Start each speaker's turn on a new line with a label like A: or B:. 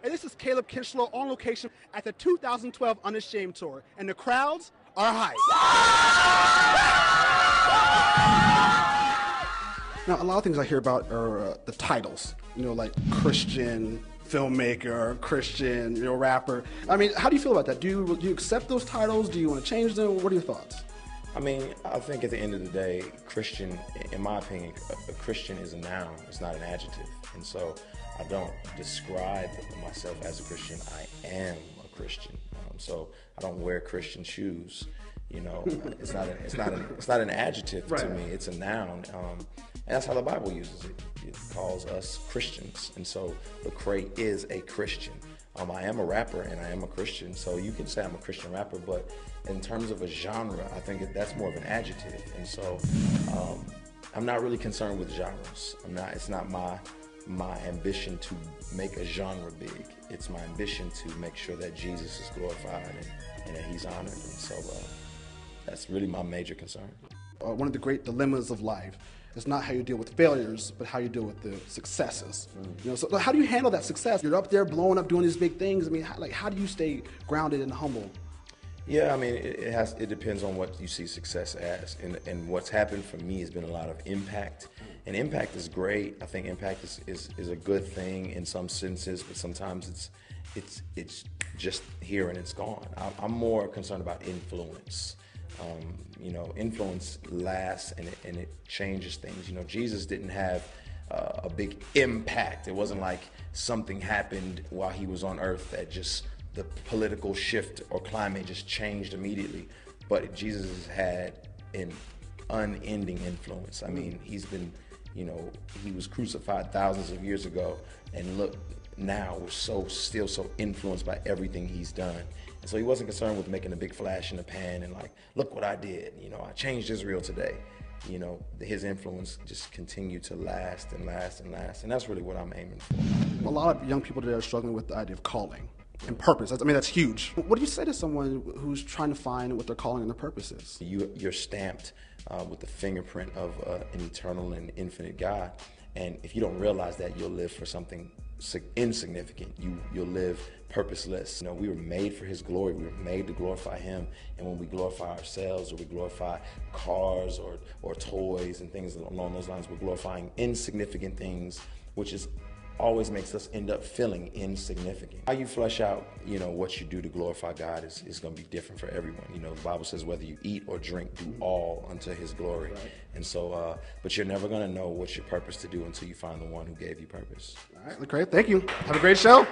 A: and this is Caleb Kinchlow on location at the 2012 Unashamed Tour, and the crowds are hype. Now, a lot of things I hear about are the titles, like Christian filmmaker, Christian, rapper. I mean, how do you feel about that? Do you accept those titles? Do you want to change them? What are your thoughts?
B: I mean, I think at the end of the day, Christian, in my opinion, a Christian is a noun. It's not an adjective. And so I don't describe myself as a Christian. I am a Christian. So I don't wear Christian shoes. It's not an adjective to me. It's a noun. And that's how the Bible uses it. It calls us Christians. And so Lecrae is a Christian. I am a rapper and I am a Christian, so you can say I'm a Christian rapper, but in terms of a genre, I think that's more of an adjective. And so I'm not really concerned with genres. It's not my ambition to make a genre big. It's my ambition to make sure that Jesus is glorified and that he's honored. And so that's really my major concern.
A: One of the great dilemmas of life is not how you deal with failures, but how you deal with the successes. So how do you handle that success? You're up there blowing up, doing these big things. I mean, how do you stay grounded and humble?
B: Yeah, I mean, it depends on what you see success as. And what's happened for me has been a lot of impact. And impact is great. I think impact is a good thing in some senses, but sometimes it's just here and it's gone. I'm more concerned about influence. Influence lasts and it changes things. Jesus didn't have a big impact. It wasn't like something happened while he was on earth that just the political shift or climate just changed immediately. But Jesus has had an unending influence. I mean, he's been, he was crucified thousands of years ago, and look, now we're still so influenced by everything he's done. And so he wasn't concerned with making a big flash in the pan and like, look what I did. I changed Israel today. His influence just continued to last and last and last. And that's really what I'm aiming for.
A: A lot of young people today are struggling with the idea of calling and purpose. I mean, that's huge. What do you say to someone who's trying to find what their calling and their purpose is?
B: You're stamped with the fingerprint of an eternal and infinite God. And if you don't realize that, you'll live for something insignificant. You'll live purposeless. We were made for his glory. We were made to glorify him. And when we glorify ourselves, or we glorify cars or toys and things along those lines, we're glorifying insignificant things, which always makes us end up feeling insignificant. How you flesh out, what you do to glorify God is going to be different for everyone. The Bible says whether you eat or drink, do all unto his glory. Right. And so, but you're never going to know what's your purpose to do until you find the one who gave you purpose.
A: All right, Lecrae, thank you. Have a great show.